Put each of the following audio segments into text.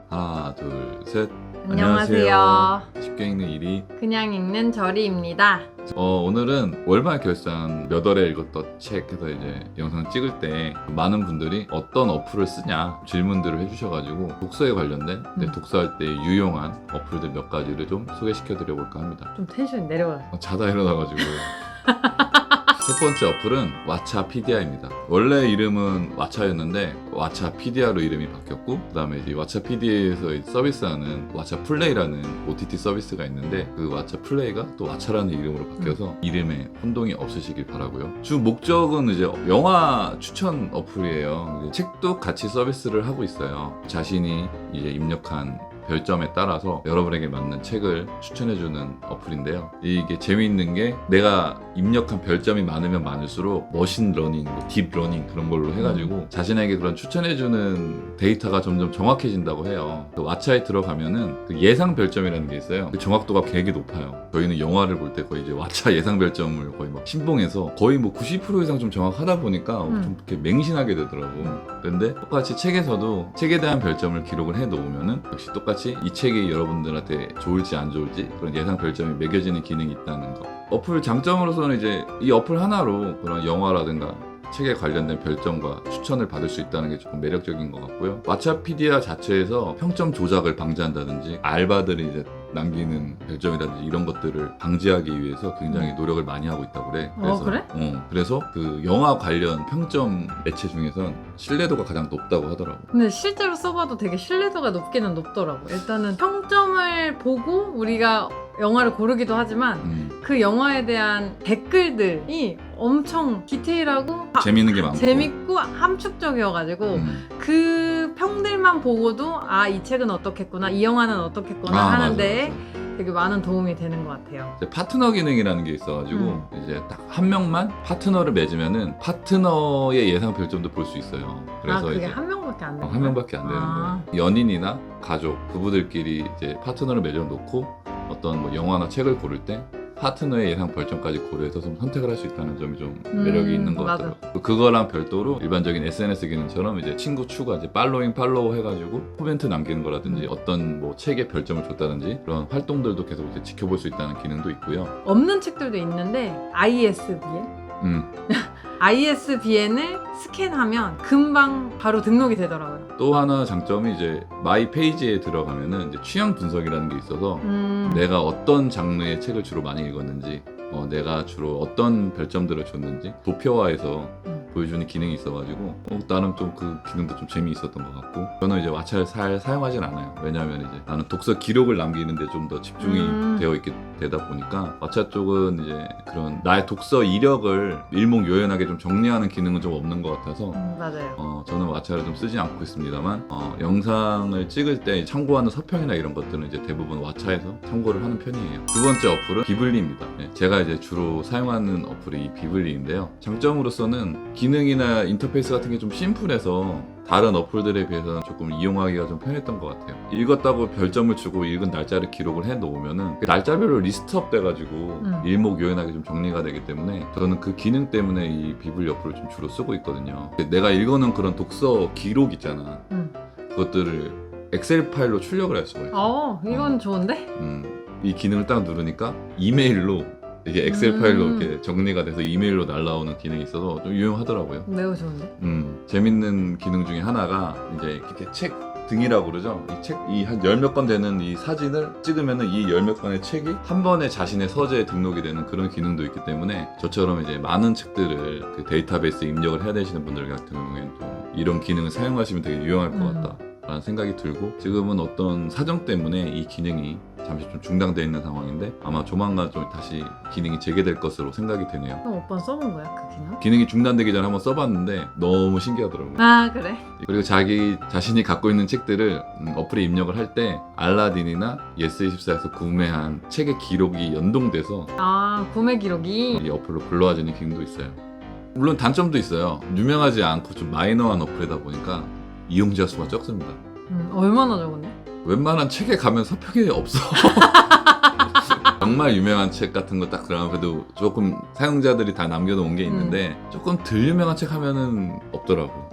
하나, 둘, 셋. 안녕하세요. 쉽게 읽는 일이. 그냥 읽는 저리입니다. 오늘은 월말 결산 몇 월에 읽었던 책 해서 이제 영상 찍을 때 많은 분들이 어떤 어플을 쓰냐 질문들을 해주셔가지고 독서에 관련된 독서할 때 유용한 어플들 몇 가지를 좀 소개시켜 드려볼까 합니다. 좀 텐션이 내려가요. 자다 일어나가지고. 첫 번째 어플은 왓챠피디아입니다. 원래 이름은 왓챠였는데 왓챠피디아로 이름이 바뀌었고, 그 다음에 이제 왓챠피디아에서 서비스하는 왓챠플레이라는 OTT 서비스가 있는데 그 왓챠플레이가 또 왓챠라는 이름으로 바뀌어서 이름에 혼동이 없으시길 바라고요. 주 목적은 이제 영화 추천 어플이에요. 이제 책도 같이 서비스를 하고 있어요. 자신이 이제 입력한 별점에 따라서 여러분에게 맞는 책을 추천해주는 어플인데요. 이게 재미있는 게 내가 입력한 별점이 많으면 많을수록 머신러닝, 딥러닝 그런 걸로 해가지고 자신에게 그런 추천해주는 데이터가 점점 정확해진다고 해요. 그 왓챠에 들어가면은 그 예상 별점이라는 게 있어요. 그 정확도가 되게 높아요. 저희는 영화를 볼 때 거의 이제 왓챠 예상 별점을 거의 막 신봉해서 거의 뭐 90% 이상 좀 정확하다 보니까 좀 이렇게 맹신하게 되더라고. 그런데 똑같이 책에서도 책에 대한 별점을 기록을 해 놓으면은 역시 똑같이 이 책이 여러분들한테 좋을지 안 좋을지 그런 예상 별점이 매겨지는 기능이 있다는 거. 어플 장점으로서는 이제 이 어플 하나로 그런 영화라든가 책에 관련된 별점과 추천을 받을 수 있다는 게 조금 매력적인 것 같고요. 왓챠피디아 자체에서 평점 조작을 방지한다든지 알바들이 이제 남기는 별점이라든지 이런 것들을 방지하기 위해서 굉장히 노력을 많이 하고 있다고 그래. 그래서, 그래? 그래서 그 영화 관련 평점 매체 중에선 신뢰도가 가장 높다고 하더라고. 근데 실제로 써봐도 되게 신뢰도가 높기는 높더라고. 일단은 평점을 보고 우리가 영화를 고르기도 하지만 그 영화에 대한 댓글들이 엄청 디테일하고 재밌는 게 많고 재밌고 함축적이어가지고 그 평들만 보고도 아, 이 책은 어떻겠구나, 이 영화는 어떻겠구나 하는데 맞아. 되게 많은 도움이 되는 것 같아요. 파트너 기능이라는 게 있어가지고 이제 딱 한 명만 파트너를 맺으면은 파트너의 예상 별점도 볼 수 있어요. 그래서 그게 이제 한 명밖에 안 되는 한 명밖에 안 되는 거예요. 연인이나 가족, 부부들끼리 이제 파트너를 맺어놓고 어떤 뭐 영화나 책을 고를 때 파트너의 예상 별점까지 고려해서 좀 선택을 할 수 있다는 점이 좀 매력이 있는 것 맞아. 같더라고요. 그거랑 별도로 일반적인 SNS 기능처럼 이제 친구 추가, 이제 팔로우 해가지고 코멘트 남기는 거라든지 어떤 뭐 책에 별점을 줬다든지 그런 활동들도 계속 이제 지켜볼 수 있다는 기능도 있고요. 없는 책들도 있는데 ISBN? ISBN을 스캔하면 금방 바로 등록이 되더라고요. 또 하나 장점이 이제 마이 페이지에 들어가면은 이제 취향 분석이라는 게 있어서 내가 어떤 장르의 책을 주로 많이 읽었는지, 내가 주로 어떤 별점들을 줬는지 도표화해서 보여주는 기능이 있어가지고 나름 좀 그 기능도 좀 재미있었던 것 같고, 저는 이제 왓챠를 사용하진 않아요. 왜냐하면 이제 나는 독서 기록을 남기는데 좀 더 집중이 되어 있게 되다 보니까 왓챠 쪽은 이제 그런 나의 독서 이력을 일목요연하게 좀 정리하는 기능은 좀 없는 것 같아서 맞아요. 저는 왓챠를 좀 쓰지 않고 있습니다만 영상을 찍을 때 참고하는 서평이나 이런 것들은 이제 대부분 왓챠에서 참고를 하는 편이에요. 두 번째 어플은 비블리입니다. 제가 이제 주로 사용하는 어플이 이 비블리인데요. 장점으로서는 기능이나 인터페이스 같은 게 좀 심플해서 다른 어플들에 비해서는 조금 이용하기가 좀 편했던 것 같아요. 읽었다고 별점을 주고 읽은 날짜를 기록을 해 놓으면은 그 날짜별로 리스트업 돼가지고 일목요연하게 좀 정리가 되기 때문에 저는 그 기능 때문에 이 비블리 어플을 좀 주로 쓰고 있거든요. 내가 읽어놓은 그런 독서 기록 있잖아. 그것들을 엑셀 파일로 출력을 할 수가 있어요. 이건 좋은데? 이 기능을 딱 누르니까 이메일로 이게 엑셀 파일로 이렇게 정리가 돼서 이메일로 날라오는 기능이 있어서 좀 유용하더라고요. 매우 좋은데? 재밌는 기능 중에 하나가 이제 이렇게 책 등이라고 그러죠. 이 책, 이 한 열 몇 권 되는 이 사진을 찍으면은 이 열 몇 권의 책이 한 번에 자신의 서재에 등록이 되는 그런 기능도 있기 때문에 저처럼 이제 많은 책들을 그 데이터베이스에 입력을 해야 되시는 분들 같은 경우에는 좀 이런 기능을 사용하시면 되게 유용할 것 같다 라는 생각이 들고, 지금은 어떤 사정 때문에 이 기능이 잠시 좀 중단되어 있는 상황인데 아마 조만간 좀 다시 기능이 재개될 것으로 생각이 되네요. 그럼 오빠는 써본 거야, 그 기능? 기능이 중단되기 전에 한번 써봤는데 너무 신기하더라고요. 그래? 그리고 자신이 갖고 있는 책들을 어플에 입력을 할 때 알라딘이나 예스24에서 구매한 책의 기록이 연동돼서 구매 기록이? 이 어플로 불러와주는 기능도 있어요. 물론 단점도 있어요. 유명하지 않고 좀 마이너한 어플이다 보니까 이용자 수가 적습니다. 얼마나 적은데? 웬만한 책에 가면 서평이 없어. 정말 유명한 책 같은 거 딱 들어가면 그래도 조금 사용자들이 다 남겨놓은 게 있는데 조금 덜 유명한 책 하면은 없더라고.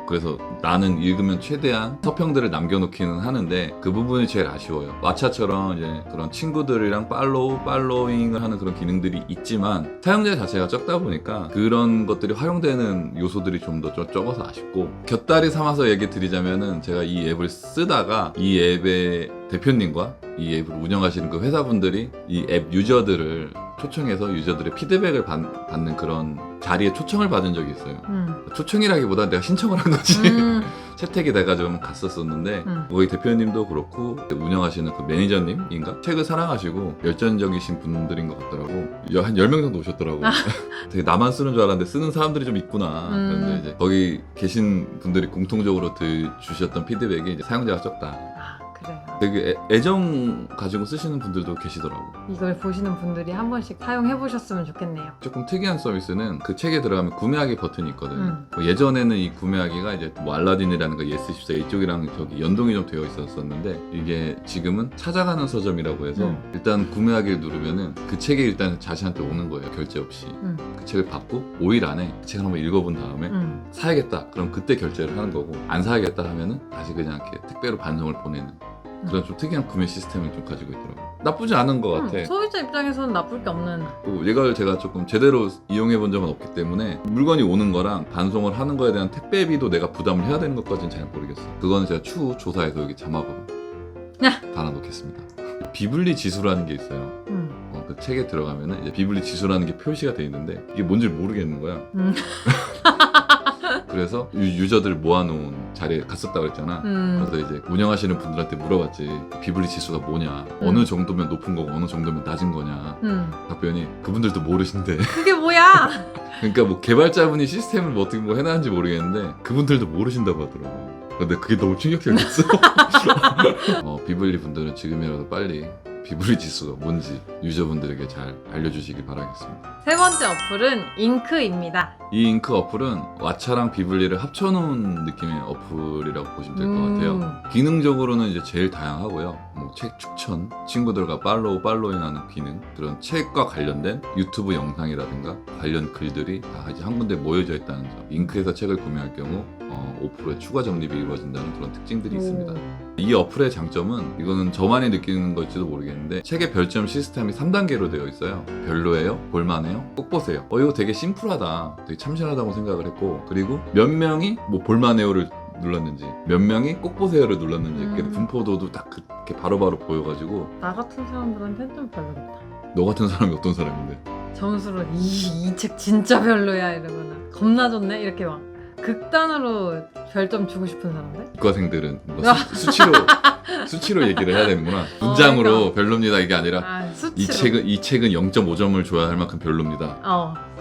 그래서 나는 읽으면 최대한 서평들을 남겨놓기는 하는데 그 부분이 제일 아쉬워요. 왓챠처럼 이제 그런 친구들이랑 팔로잉을 하는 그런 기능들이 있지만 사용자 자체가 적다 보니까 그런 것들이 활용되는 요소들이 좀 더 적어서 아쉽고, 곁다리 삼아서 얘기 드리자면은 제가 이 앱을 쓰다가 이 앱의 대표님과 이 앱을 운영하시는 그 회사분들이 이 앱 유저들을 초청해서 유저들의 피드백을 받는 그런 자리에 초청을 받은 적이 있어요. 초청이라기보다 내가 신청을 한 거지. 채택이 내가 좀 갔었었는데 거기 대표님도 그렇고 운영하시는 그 매니저님인가? 책을 사랑하시고 열정적이신 분들인 것 같더라고. 한 10명 정도 오셨더라고. 되게 나만 쓰는 줄 알았는데 쓰는 사람들이 좀 있구나. 그런데 이제 거기 계신 분들이 공통적으로 주셨던 피드백이 이제 사용자가 적다. 그래요. 되게 애정 가지고 쓰시는 분들도 계시더라고. 이걸 보시는 분들이 한 번씩 사용해 보셨으면 좋겠네요. 조금 특이한 서비스는 그 책에 들어가면 구매하기 버튼이 있거든요. 예전에는 이 구매하기가 이제 뭐 알라딘이라는가 예스14 이쪽이랑 저기 연동이 좀 되어 있었는데 이게 지금은 찾아가는 서점이라고 해서 일단 구매하기를 누르면은 그 책이 일단 자신한테 오는 거예요. 결제 없이. 그 책을 받고 5일 안에 그 책을 한번 읽어본 다음에 사야겠다. 그럼 그때 결제를 하는 거고, 안 사야겠다 하면은 다시 그냥 이렇게 택배로 반송을 보내는 그런 좀 특이한 구매 시스템을 좀 가지고 있더라고요. 나쁘지 않은 것 같아. 소비자 입장에서는 나쁠 게 없는. 또 이걸 제가 조금 제대로 이용해 본 적은 없기 때문에 물건이 오는 거랑 반송을 하는 거에 대한 택배비도 내가 부담을 해야 되는 것까지는 잘 모르겠어요. 그거는 제가 추후 조사해서 여기 자막으로 달아놓겠습니다. 비블리 지수라는 게 있어요. 그 책에 들어가면은 이제 비블리 지수라는 게 표시가 돼 있는데 이게 뭔지 모르겠는 거야. 그래서 유저들 모아놓은 자리에 갔었다고 그랬잖아. 그래서 이제 운영하시는 분들한테 물어봤지. 비블리 지수가 뭐냐, 어느 정도면 높은 거고 어느 정도면 낮은 거냐. 답변이 그분들도 모르신대. 그게 뭐야? 그러니까 뭐 개발자분이 시스템을 뭐 어떻게 뭐 해놨는지 모르겠는데 그분들도 모르신다고 하더라고. 근데 그게 너무 충격적이었어. 비블리 분들은 지금이라도 빨리 비블리 지수가 뭔지 유저분들에게 잘 알려주시길 바라겠습니다. 세 번째 어플은 잉크입니다. 이 잉크 어플은 왓챠랑 비블리를 합쳐놓은 느낌의 어플이라고 보시면 될 것 같아요. 기능적으로는 이제 제일 다양하고요. 뭐 책 추천, 친구들과 팔로잉하는 기능, 그런 책과 관련된 유튜브 영상이라든가 관련 글들이 다 이제 한 군데 모여져 있다는 점. 잉크에서 책을 구매할 경우 5%의 추가 적립이 이루어진다는 그런 특징들이 있습니다. 이 어플의 장점은, 이거는 저만이 느끼는 걸지도 모르겠는데, 책의 별점 시스템이 3단계로 되어 있어요. 별로예요? 볼만해요? 꼭 보세요. 이거 되게 심플하다, 되게 참신하다고 생각을 했고, 그리고 몇 명이 뭐 볼만해요를 눌렀는지, 몇 명이 꼭 보세요를 눌렀는지, 그 분포도도 딱 그렇게 바로바로 보여가지고. 나 같은 사람들한테는 좀 별로겠다. 너 같은 사람이 어떤 사람인데? 점수로 이 책 진짜 별로야 이러면 겁나 좋네 이렇게 막 극단으로 별점 주고 싶은 사람들? 이과생들은 뭐 수치로 얘기를 해야 되는구나. 문장으로 그러니까. 별로입니다 이게 아니라 수치로. 이 책은 0.5점을 줘야 할 만큼 별로입니다.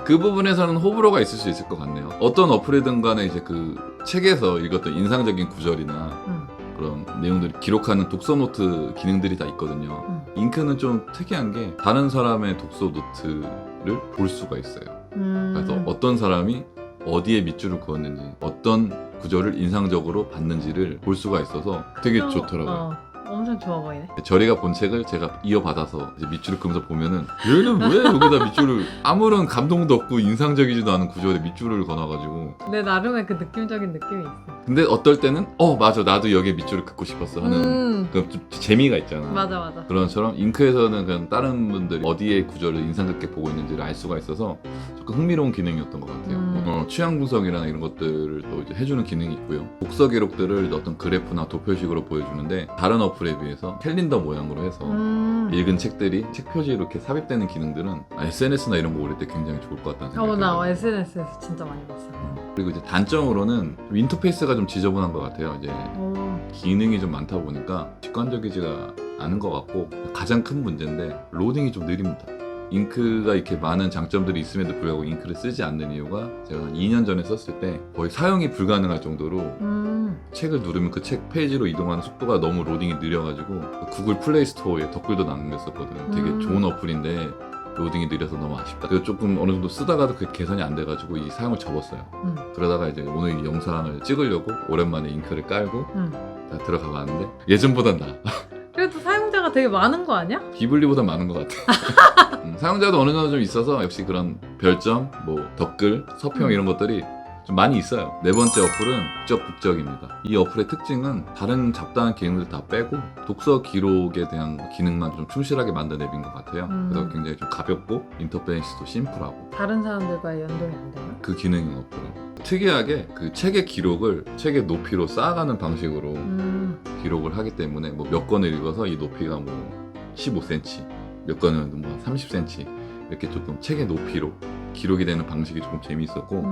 그 부분에서는 호불호가 있을 수 있을 것 같네요. 어떤 어플이든 간에 이제 그 책에서 읽었던 인상적인 구절이나 그런 내용들을 기록하는 독서 노트 기능들이 다 있거든요. 잉크는 좀 특이한 게 다른 사람의 독서 노트를 볼 수가 있어요. 그래서 어떤 사람이 어디에 밑줄을 그었는지, 어떤 구절을 인상적으로 봤는지를 볼 수가 있어서 되게 좋더라고요. 엄청 좋아 보이네. 저리가 본 책을 제가 이어받아서 이제 밑줄을 그으면서 보면은, 얘는 왜 여기다 밑줄을, 아무런 감동도 없고 인상적이지도 않은 구절에 밑줄을 그어놔가지고. 내 나름의 그 느낌적인 느낌이 있어. 근데 어떨 때는 맞아, 나도 여기에 밑줄을 긋고 싶었어 하는 그 좀 재미가 있잖아. 맞아. 그런 것처럼 잉크에서는 그냥 다른 분들이 어디에 구절을 인상 깊게 보고 있는지를 알 수가 있어서 조금 흥미로운 기능이었던 것 같아요. 취향 분석이나 이런 것들을 또 이제 해주는 기능이 있고요. 독서 기록들을 어떤 그래프나 도표식으로 보여주는데, 다른 어플에 비해서 캘린더 모양으로 해서 읽은 책들이 책 표지로 이렇게 삽입되는 기능들은 SNS나 이런 거 올릴 때 굉장히 좋을 것 같다는 생각이 들어요. 나 SNS에서 진짜 많이 봤어. 그리고 이제 단점으로는 인터페이스가 좀 지저분한 것 같아요. 이제 기능이 좀 많다 보니까 직관적이지가 않은 것 같고, 가장 큰 문제인데 로딩이 좀 느립니다. 잉크가 이렇게 많은 장점들이 있음에도 불구하고 잉크를 쓰지 않는 이유가, 제가 한 2년 전에 썼을 때 거의 사용이 불가능할 정도로 책을 누르면 그 책 페이지로 이동하는 속도가 너무 로딩이 느려가지고 구글 플레이 스토어에 댓글도 남겼었거든요. 되게 좋은 어플인데 로딩이 느려서 너무 아쉽다. 그래서 조금 어느 정도 쓰다가도 그게 개선이 안 돼가지고 이 사용을 접었어요. 그러다가 이제 오늘 이 영상을 찍으려고 오랜만에 잉크를 깔고 들어가 봤는데 예전보단 나아. 그래도 사용자가 되게 많은 거 아니야? 비블리보다 많은 것 같아. 사용자도 어느 정도 좀 있어서 역시 그런 별점, 뭐 댓글, 서평 이런 것들이 좀 많이 있어요. 네 번째 어플은 북적북적입니다. 이 어플의 특징은 다른 잡다한 기능들 다 빼고 독서 기록에 대한 기능만 좀 충실하게 만든 앱인 것 같아요. 그래서 굉장히 좀 가볍고 인터페이스도 심플하고 다른 사람들과의 연동이 안 돼요? 그 기능이 어플은 특이하게 그 책의 기록을 책의 높이로 쌓아가는 방식으로 기록을 하기 때문에 뭐 몇 권을 읽어서 이 높이가 뭐 15cm, 몇 권은 뭐 30cm 이렇게 조금 책의 높이로 기록이 되는 방식이 조금 재미있었고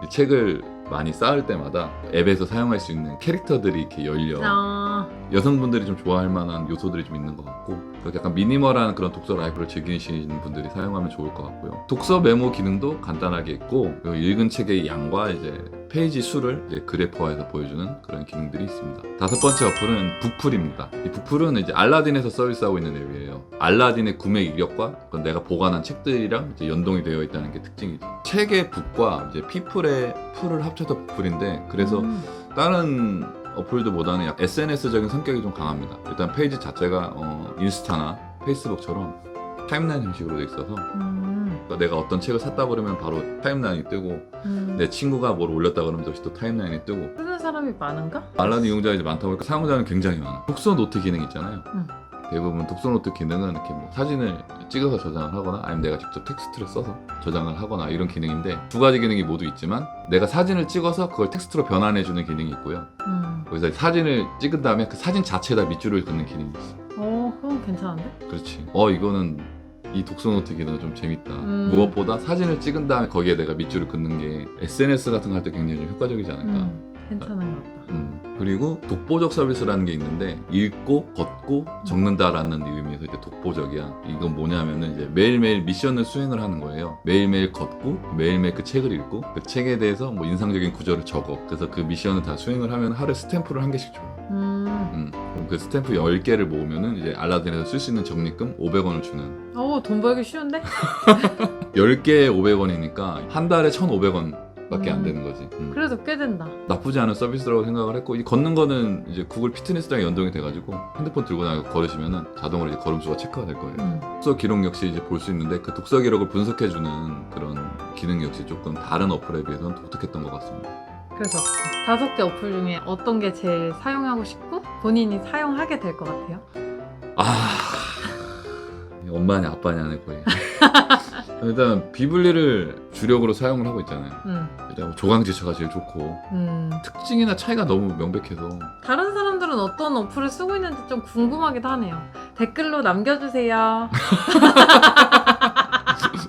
이 책을 많이 쌓을 때마다 앱에서 사용할 수 있는 캐릭터들이 이렇게 열려 여성분들이 좀 좋아할 만한 요소들이 좀 있는 것 같고 약간 미니멀한 그런 독서 라이프를 즐기시는 분들이 사용하면 좋을 것 같고요. 독서 메모 기능도 간단하게 있고 읽은 책의 양과 이제 페이지 수를 이제 그래퍼화해서 보여주는 그런 기능들이 있습니다. 다섯 번째 어플은 북풀입니다. 이 북풀은 이제 알라딘에서 서비스하고 있는 앱이에요. 알라딘의 구매 이력과 내가 보관한 책들이랑 이제 연동이 되어 있다는 게 특징이죠. 책의 북과 이제 피플의 풀을 합쳐서 북풀인데 그래서 다른 어플들보다는 SNS적인 성격이 좀 강합니다. 일단 페이지 자체가 인스타나 페이스북처럼 타임라인 형식으로 돼 있어서 그러니까 내가 어떤 책을 샀다 그러면 바로 타임라인이 뜨고 내 친구가 뭘 올렸다 그러면 역시 또 타임라인이 뜨고 쓰는 사람이 많은가? 알라딘 이용자가 이제 많다 보니까 사용자는 굉장히 많아. 독서 노트 기능 있잖아요. 대부분 독서 노트 기능은 이렇게 뭐 사진을 찍어서 저장을 하거나 아니면 내가 직접 텍스트를 써서 저장을 하거나 이런 기능인데 두 가지 기능이 모두 있지만 내가 사진을 찍어서 그걸 텍스트로 변환해주는 기능이 있고요. 거기서 사진을 찍은 다음에 그 사진 자체에다 밑줄을 긋는 기능이 있어. 그건 괜찮은데? 그렇지. 이거는 이 독서 노트 기능은 좀 재밌다. 무엇보다 사진을 찍은 다음에 거기에 내가 밑줄을 긋는 게 SNS 같은 거 할 때 굉장히 좀 효과적이지 않을까. 괜찮은 것 같다. 그리고 독보적 서비스라는 게 있는데 읽고 걷고 적는다라는 의미에서 이제 독보적이야. 이건 뭐냐면은 이제 매일매일 미션을 수행을 하는 거예요. 매일매일 걷고 매일매일 그 책을 읽고 그 책에 대해서 뭐 인상적인 구절을 적어. 그래서 그 미션을 다 수행을 하면 하루에 스탬프를 한 개씩 줘. 그럼 그 스탬프 10개를 모으면은 이제 알라딘에서 쓸 수 있는 적립금 500원을 주는. 돈 벌기 쉬운데? 10개에 500원이니까 한 달에 1,500원 밖에 안 되는 거지. 그래도 꽤 된다. 나쁘지 않은 서비스라고 생각을 했고 이 걷는 거는 이제 구글 피트니스랑 연동이 돼가지고 핸드폰 들고 나가 걸으시면은 자동으로 이제 걸음수가 체크가 될 거예요. 독서 기록 역시 이제 볼 수 있는데 그 독서 기록을 분석해주는 그런 기능 역시 조금 다른 어플에 비해서는 독특했던 것 같습니다. 그래서 5개 어플 중에 어떤 게 제일 사용하고 싶고 본인이 사용하게 될 것 같아요? 엄마냐 아빠냐네 거의. 일단 비블리를 주력으로 사용을 하고 있잖아요. 일단 조강지처가 제일 좋고 특징이나 차이가 너무 명백해서 다른 사람들은 어떤 어플을 쓰고 있는지 좀 궁금하기도 하네요. 댓글로 남겨주세요.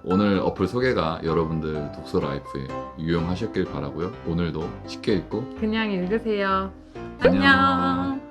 오늘 어플 소개가 여러분들 독서 라이프에 유용하셨길 바라고요. 오늘도 쉽게 읽고 그냥 읽으세요. 안녕. 안녕.